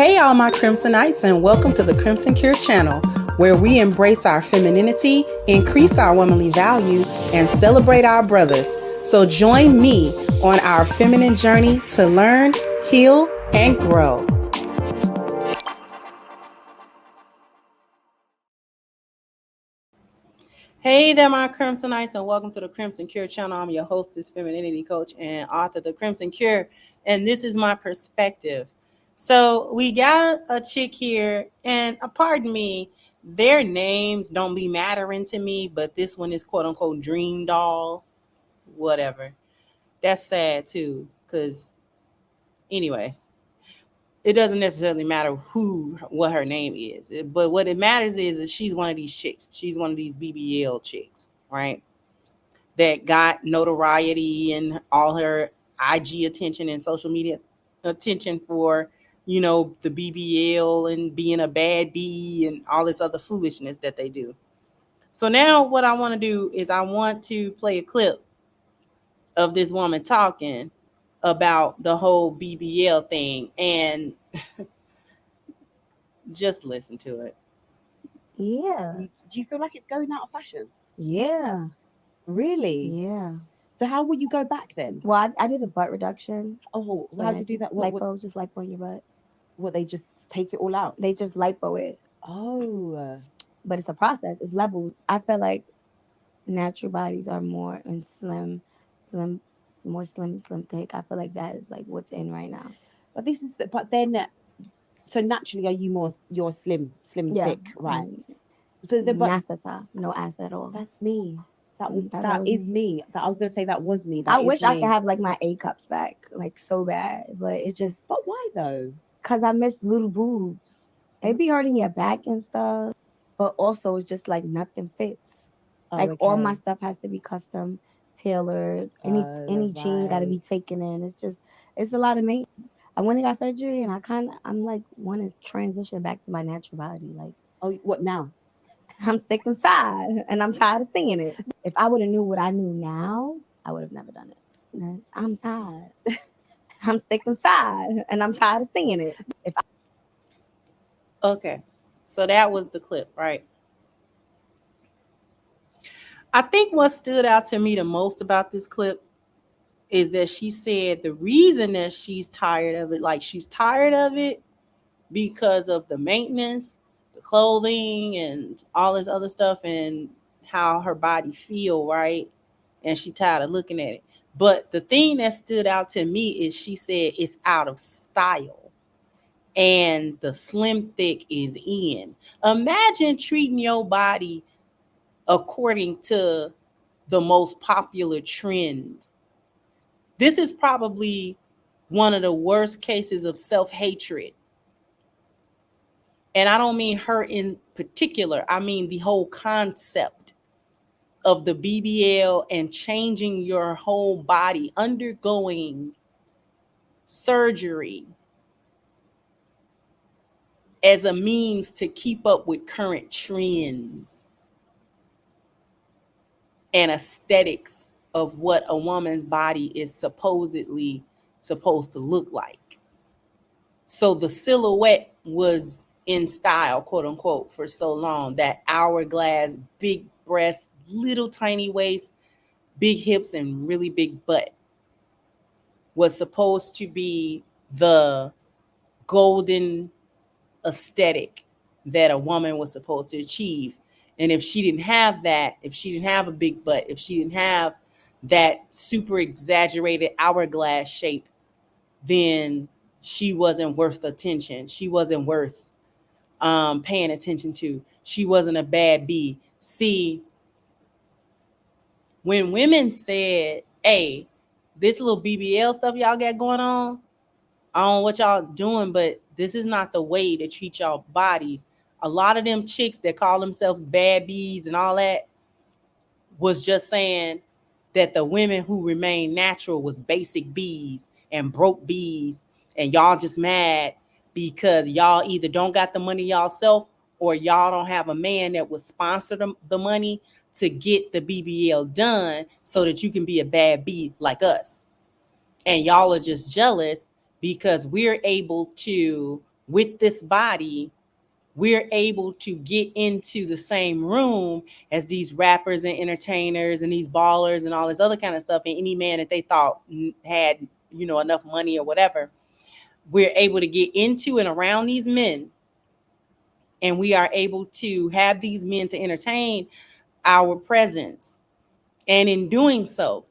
Hey, all my Crimsonites, and welcome to the Crimson Cure channel, where we embrace our femininity, increase our womanly value, and celebrate our brothers. So join me on our feminine journey to learn, heal, and grow. Hey there, my Crimsonites, and welcome to the Crimson Cure channel. I'm your hostess, femininity coach, and author of The Crimson Cure, and this is my perspective. So we got a chick here, and pardon me, their names don't be mattering to me, but this one is quote unquote Dream Doll, whatever. That's sad too, because anyway, it doesn't necessarily matter what her name is, but what it matters is she's one of these chicks. She's one of these BBL chicks, right? That got notoriety and all her IG attention and social media attention for, the BBL and being a bad bee and all this other foolishness that they do. So now what I want to do is I want to play a clip of this woman talking about the whole BBL thing and just listen to it. Yeah. Do you feel like it's going out of fashion? Yeah. Really? Yeah. So how will you go back then? Well, I did a butt reduction. Oh, So how do you do that? What, lipo, just lipo in your butt. what, they just take it all out? They just lipo it. Oh. But it's a process. It's levels. I feel like natural bodies are more and more slim, thick. I feel like that is like what's in right now. But then, so naturally, you're slim, Yeah. thick, right? But Nasata, no ass at all. That's me. That was is me. That I was gonna say that was me. I wish I could have like my A cups back, like so bad, but it just. But why though? Cause I miss little boobs. They be hurting your back and stuff, but also it's just like nothing fits. Like all my stuff has to be custom tailored. Any jean got to be taken in. It's a lot of maintenance. I went and got surgery, and I'm like want to transition back to my natural body. Like, oh, what now? I'm sick and tired, and I'm tired of seeing it. If I would have knew what I knew now, I would have never done it. I'm tired. I'm sick and tired, and I'm tired of seeing it. Okay, so that was the clip, right? I think what stood out to me the most about this clip is that she said the reason that she's tired of it, like she's tired of it because of the maintenance, the clothing, and all this other stuff, and how her body feel, right? And she tired of looking at it. But the thing that stood out to me is she said it's out of style and the slim thick is in. Imagine treating your body according to the most popular trend. This is probably one of the worst cases of self-hatred. And I don't mean her in particular. I mean the whole concept of the BBL and changing your whole body, undergoing surgery as a means to keep up with current trends and aesthetics of what a woman's body is supposedly supposed to look like. So the silhouette was in style, quote unquote, for so long. That hourglass, big breasts, little tiny waist, big hips, and really big butt was supposed to be the golden aesthetic that a woman was supposed to achieve. And if she didn't have that, if she didn't have a big butt, if she didn't have that super exaggerated hourglass shape, then she wasn't worth attention. She wasn't worth paying attention to. She wasn't a bad bee. See, when women said, hey, this little BBL stuff y'all got going on, I don't know what y'all doing, but this is not the way to treat y'all bodies. A lot of them chicks that call themselves bad bees and all that was just saying that the women who remain natural was basic bees and broke bees, and y'all just mad because y'all either don't got the money y'all self or y'all don't have a man that would sponsor the money to get the BBL done so that you can be a bad bee like us. And y'all are just jealous because we're able to with this body, we're able to get into the same room as these rappers and entertainers and these ballers and all this other kind of stuff, and any man that they thought had, enough money or whatever. We're able to get into and around these men, and we are able to have these men to entertain our presence. And in doing so,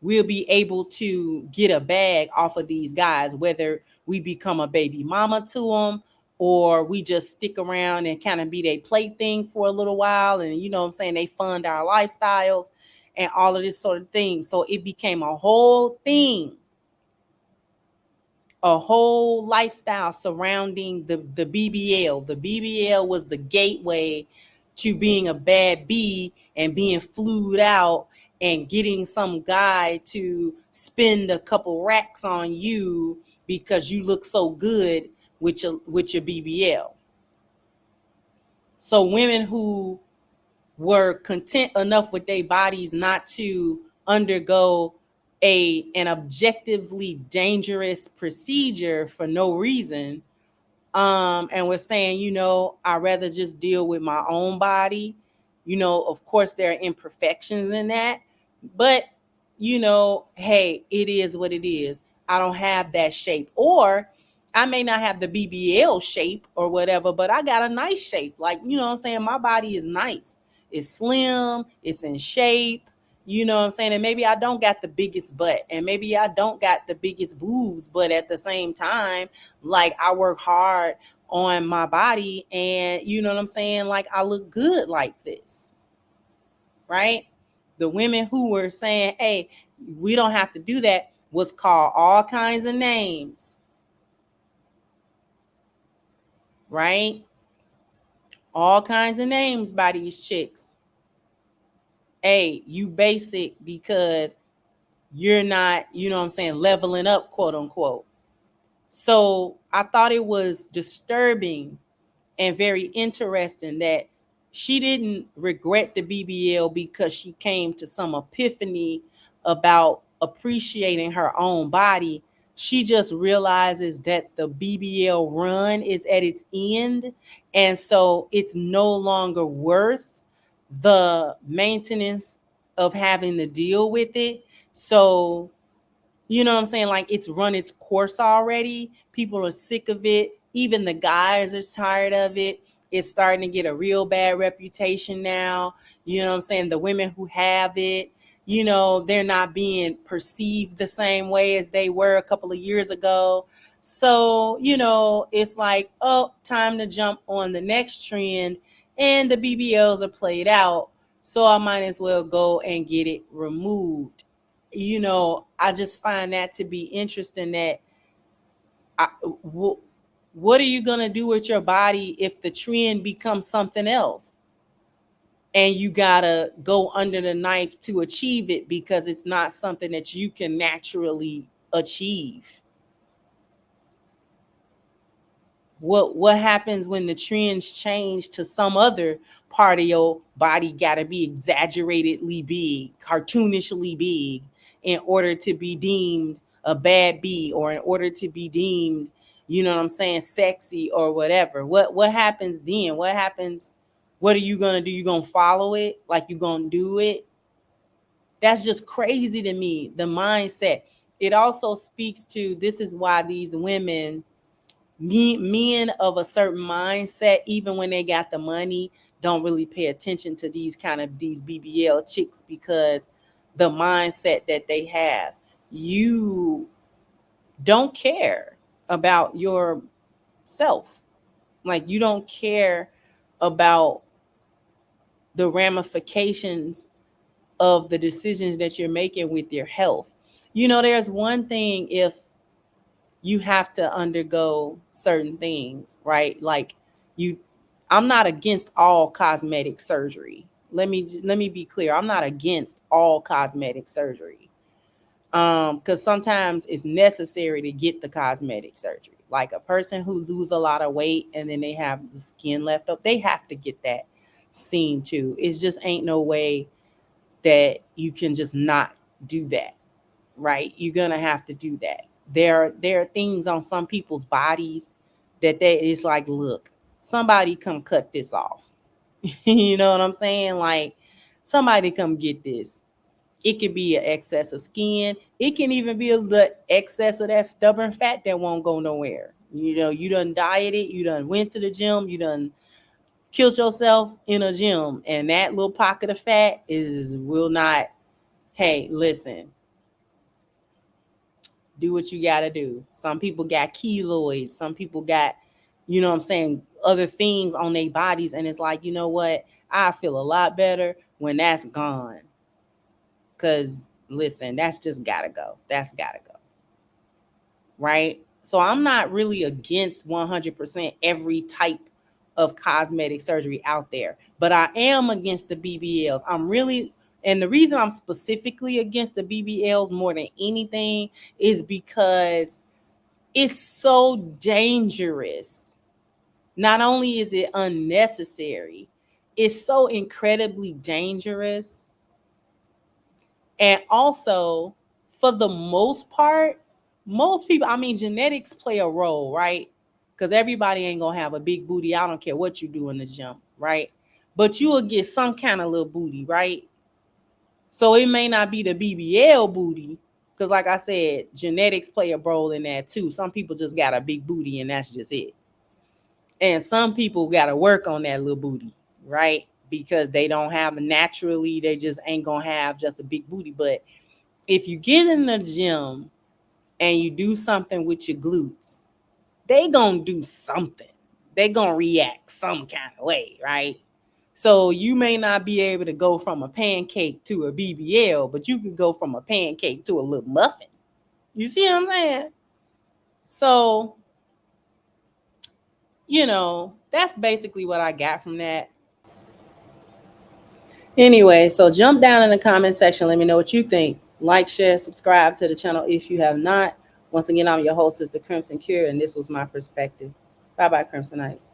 we'll be able to get a bag off of these guys, whether we become a baby mama to them, or we just stick around and kind of be their plaything for a little while. And they fund our lifestyles and all of this sort of thing. So it became a whole thing, a whole lifestyle surrounding the BBL. The BBL was the gateway to being a bad B and being flued out and getting some guy to spend a couple racks on you because you look so good with your BBL. So women who were content enough with their bodies not to undergo an objectively dangerous procedure for no reason, and we're saying, I'd rather just deal with my own body. Of course there are imperfections in that, but hey, it is what it is. I don't have that shape, or I may not have the BBL shape or whatever, but I got a nice shape. Like, my body is nice. It's slim, it's in shape. And maybe I don't got the biggest butt, and maybe I don't got the biggest boobs, but at the same time, like, I work hard on my body, and like, I look good like this, right? The women who were saying, hey, we don't have to do that, was called all kinds of names, right? All kinds of names by these chicks. Hey, you basic because you're not, leveling up, quote unquote. So I thought it was disturbing and very interesting that she didn't regret the BBL because she came to some epiphany about appreciating her own body. She just realizes that the BBL run is at its end, and so it's no longer worth the maintenance of having to deal with it. So like, it's run its course already. People are sick of it. Even the guys are tired of it. It's starting to get a real bad reputation now. The women who have it, they're not being perceived the same way as they were a couple of years ago. So, it's like, oh, time to jump on the next trend, and the BBLs are played out. So I might as well go and get it removed. I just find that to be interesting, that what are you going to do with your body if the trend becomes something else, and you got to go under the knife to achieve it because it's not something that you can naturally achieve? What happens when the trends change to some other part of your body got to be exaggeratedly big, cartoonishly big, in order to be deemed a bad B, or in order to be deemed, sexy or whatever? What happens then? What happens? What are you gonna do? You gonna follow it? Like, you gonna do it? That's just crazy to me, the mindset. It also speaks to, this is why these women, men of a certain mindset, even when they got the money, don't really pay attention to these BBL chicks, because the mindset that they have, you don't care about yourself. Like, you don't care about the ramifications of the decisions that you're making with your health. There's one thing if you have to undergo certain things, right? Like, you I'm not against all cosmetic surgery. Let me be clear. I'm not against all cosmetic surgery. Because sometimes it's necessary to get the cosmetic surgery. Like, a person who lose a lot of weight and then they have the skin left up, they have to get that seen too. It just ain't no way that you can just not do that, right? You're gonna have to do that. There are things on some people's bodies that they it's like, look, somebody come cut this off. You know what I'm saying? Like, somebody come get this. It could be an excess of skin. It can even be the excess of that stubborn fat that won't go nowhere. You know, you done dieted, you done went to the gym, you done killed yourself in a gym, and that little pocket of fat is will not. Hey, listen, do what you gotta do. Some people got keloids, some people got, you know what I'm saying, other things on their bodies, and it's like, you know what? I feel a lot better when that's gone. Cause listen, that's just gotta go. That's gotta go. Right? So I'm not really against 100% every type of cosmetic surgery out there, but I am against the BBLs. And the reason I'm specifically against the BBLs more than anything is because it's so dangerous. Not only is it unnecessary, it's so incredibly dangerous. And also, for the most part, most people, I mean, genetics play a role, right? Because everybody ain't gonna have a big booty. I don't care what you do in the gym, right? But you will get some kind of little booty, right? So it may not be the BBL booty, because like I said, genetics play a role in that too. Some people just got a big booty and that's just it. And some people got to work on that little booty, right? Because they don't have naturally, they just ain't gonna have just a big booty. But if you get in the gym and you do something with your glutes, they gonna do something. They gonna react some kind of way, right? So you may not be able to go from a pancake to a BBL, but you could go from a pancake to a little muffin. You see what I'm saying? So, you know, that's basically what I got from that. Anyway, so jump down in the comment section. Let me know what you think. Like, share, subscribe to the channel if you have not. Once again, I'm your hostess, The Crimson Cure, and this was my perspective. Bye-bye, Crimsonites.